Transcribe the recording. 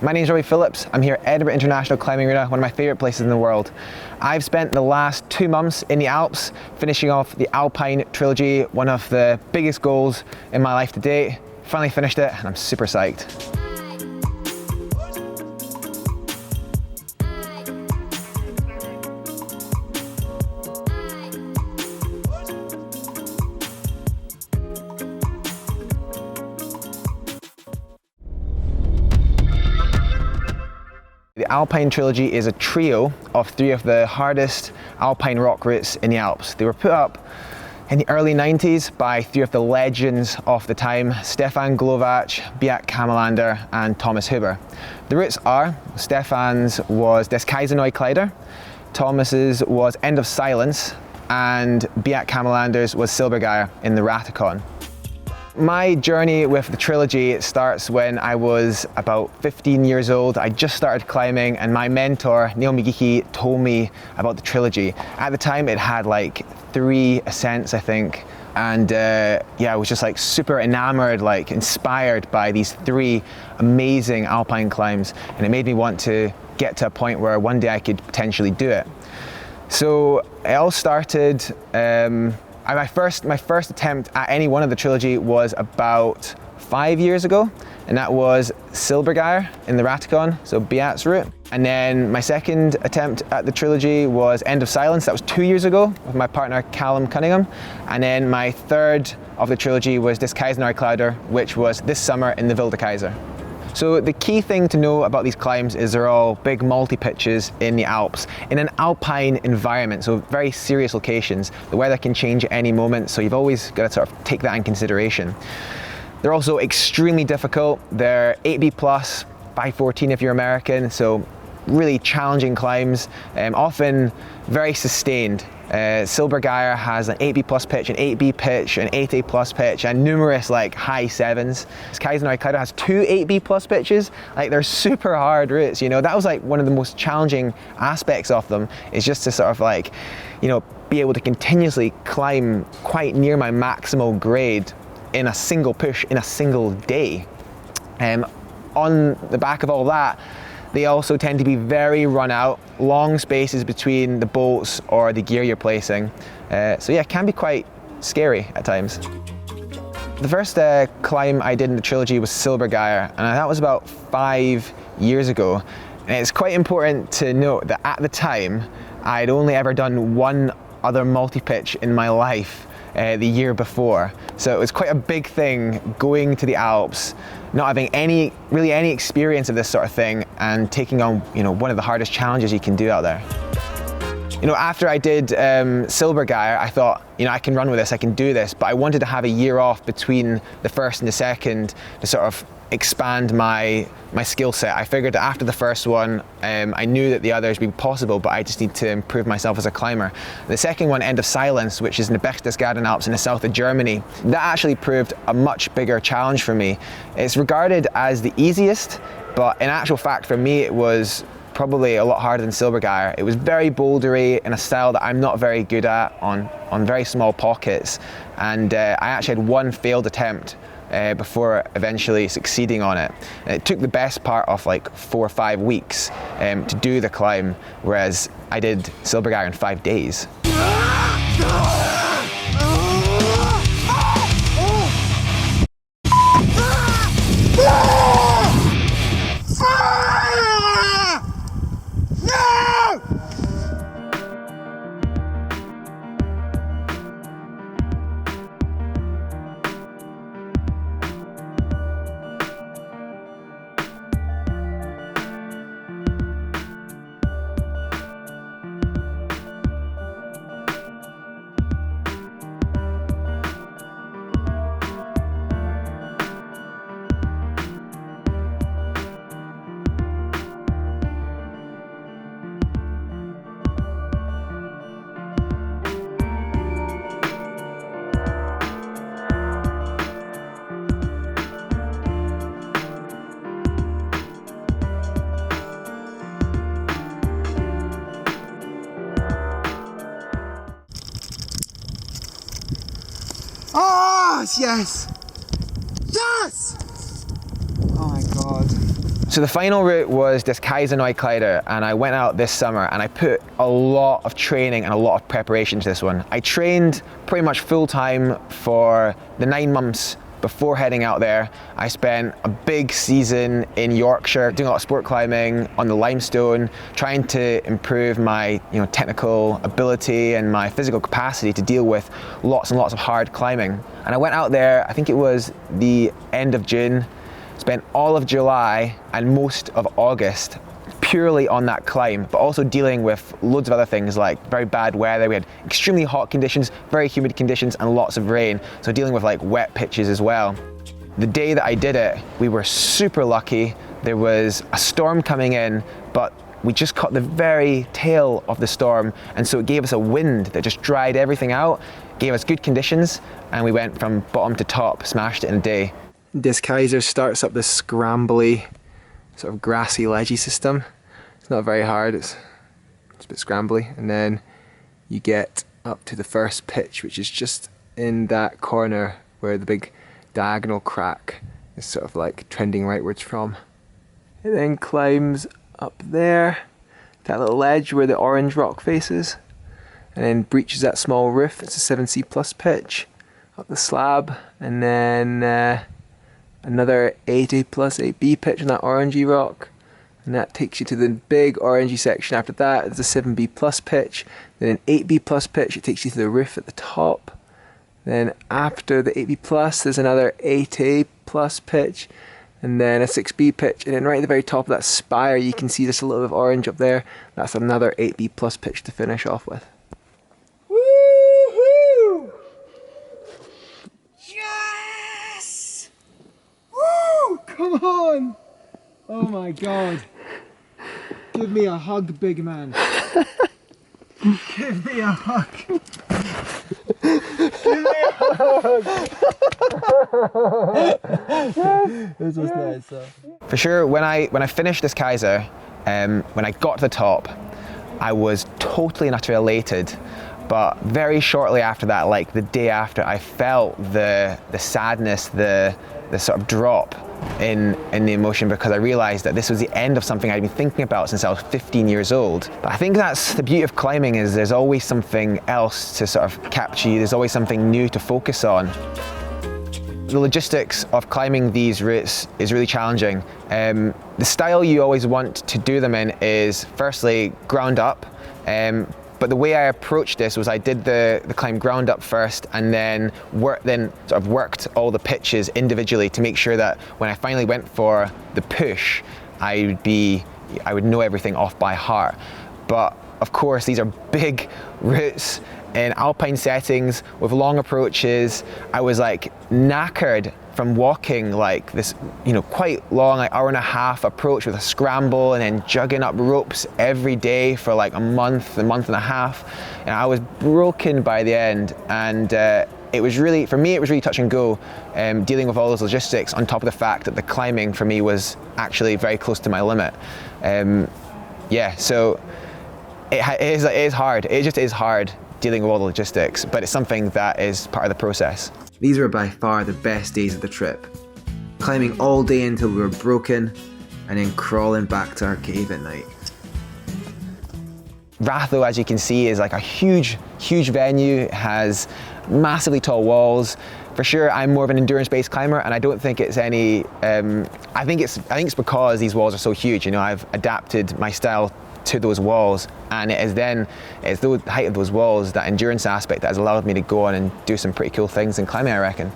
My name is Robbie Phillips. I'm here at Edinburgh International Climbing Arena, one of my favourite places in the world. I've spent the last 2 months in the Alps, finishing off the Alpine Trilogy, one of the biggest goals in my life to date. Finally finished it, and I'm super psyched. The Alpine Trilogy is a trio of 3 of the hardest alpine rock routes in the Alps. They were put up in the early 90s by 3 of the legends of the time, Stefan Glovac, Beat Kamelander and Thomas Huber. The routes are, Stefan's was Des Kaisers Neue Kleider, Thomas's was End of Silence, and Beat Kamelander's was Silbergeier in the Ratho. My journey with the trilogy starts when I was about 15 years old. I just started climbing and my mentor, Neil McGeechy, told me about the trilogy. At the time it had like 3 ascents, I think. And yeah, I was just like super enamored, like inspired by these 3 amazing alpine climbs. And it made me want to get to a point where one day I could potentially do it. So it all started, my first attempt at any one of the trilogy was about 5 years ago, and that was Silbergeier in the Ratho, so Beat's route. And then my second attempt at the trilogy was End of Silence, that was 2 years ago with my partner Callum Cunningham. And then my third of the trilogy was Des Kaisers Neue Kleider, which was this summer in the Wilde Kaiser. So the key thing to know about these climbs is they're all big multi-pitches in the Alps, in an alpine environment, so very serious locations. The weather can change at any moment, so you've always got to sort of take that in consideration. They're also extremely difficult. They're 8B+, 514 if you're American, so really challenging climbs, often very sustained. Silbergeier has an 8B+ pitch, an 8B pitch, an 8A+ pitch, and numerous like high 7s. Des Kaisers Neue Kleider has 2 8B+ pitches. Like, they're super hard routes, you know. That was like one of the most challenging aspects of them, is just to sort of like, you know, be able to continuously climb quite near my maximal grade in a single push in a single day. On the back of all that, they also tend to be very run out, long spaces between the bolts or the gear you're placing. So yeah, it can be quite scary at times. The first climb I did in the trilogy was Silbergeier, and that was about 5 years ago. And it's quite important to note that at the time, I'd only ever done one other multi-pitch in my life the year before. So it was quite a big thing going to the Alps, not having really any experience of this sort of thing, and taking on, you know, one of the hardest challenges you can do out there. You know, after I did Silbergeier, I thought, you know, I can run with this, I can do this, but I wanted to have a year off between the first and the second to sort of expand my skill set. I figured that after the first one, I knew that the others would be possible, but I just need to improve myself as a climber. The second one, End of Silence, which is in the Berchtesgaden Alps in the south of Germany, that actually proved a much bigger challenge for me. It's regarded as the easiest, but in actual fact for me it was probably a lot harder than Silbergeier. It was very bouldery in a style that I'm not very good at on very small pockets, and I actually had one failed attempt before eventually succeeding on it. It took the best part of like 4 or 5 weeks to do the climb, whereas I did Silbergeier in 5 days. Oh, yes! Yes! Oh my God. So the final route was Des Kaisers Neue Kleider, and I went out this summer and I put a lot of training and a lot of preparation to this one. I trained pretty much full time for the 9 months before heading out there. I spent a big season in Yorkshire doing a lot of sport climbing on the limestone, trying to improve my technical ability and my physical capacity to deal with lots and lots of hard climbing. And I went out there, I think it was the end of June, spent all of July and most of August purely on that climb, but also dealing with loads of other things like very bad weather. We had extremely hot conditions, very humid conditions, and lots of rain. So dealing with like wet pitches as well. The day that I did it, we were super lucky. There was a storm coming in, but we just caught the very tail of the storm. And so it gave us a wind that just dried everything out, gave us good conditions, and we went from bottom to top, smashed it in a day. Des Kaisers starts up this scrambly, sort of grassy, ledgy system. It's not very hard, it's a bit scrambly. And then you get up to the first pitch, which is just in that corner where the big diagonal crack is sort of like trending rightwards from. It then climbs up there, that little ledge where the orange rock faces, and then breaches that small roof. It's a 7C plus pitch, up the slab, and then another 8A plus 8B pitch on that orangey rock, and that takes you to the big orangey section. After that it's a 7B plus pitch, then an 8B plus pitch, it takes you to the roof at the top. Then after the 8B plus there's another 8A plus pitch, and then a 6B pitch, and then right at the very top of that spire you can see just a little bit of orange up there. That's another 8B plus pitch to finish off with. Woohoo! Yes! Woo! Come on! Oh my God. Give me a hug, big man. Give me a hug. Give me a hug. This was nice. For sure, when I finished this Kaiser, when I got to the top, I was totally and utterly elated. But very shortly after that, like the day after, I felt the sadness, the sort of drop in the emotion, because I realized that this was the end of something I'd been thinking about since I was 15 years old. But I think that's the beauty of climbing, is there's always something else to sort of capture you. There's always something new to focus on. The logistics of climbing these routes is really challenging. The style you always want to do them in is firstly ground up. But the way I approached this was I did the climb ground up first, and then sort of worked all the pitches individually to make sure that when I finally went for the push, I would know everything off by heart. But of course, these are big routes in alpine settings with long approaches. I was like knackered from walking like this, quite long, like hour and a half approach with a scramble, and then jugging up ropes every day for like a month and a half. And I was broken by the end. And it was really, for me, it was really touch and go, dealing with all those logistics on top of the fact that the climbing for me was actually very close to my limit. Yeah, so it is hard. It just is hard dealing with all the logistics, but it's something that is part of the process. These were by far the best days of the trip. Climbing all day until we were broken, and then crawling back to our cave at night. Ratho, as you can see, is like a huge venue. It has massively tall walls. For sure, I'm more of an endurance-based climber, and I don't think it's any. I think it's because these walls are so huge. I've adapted my style to those walls, and it's the height of those walls, that endurance aspect, that has allowed me to go on and do some pretty cool things in climbing, I reckon.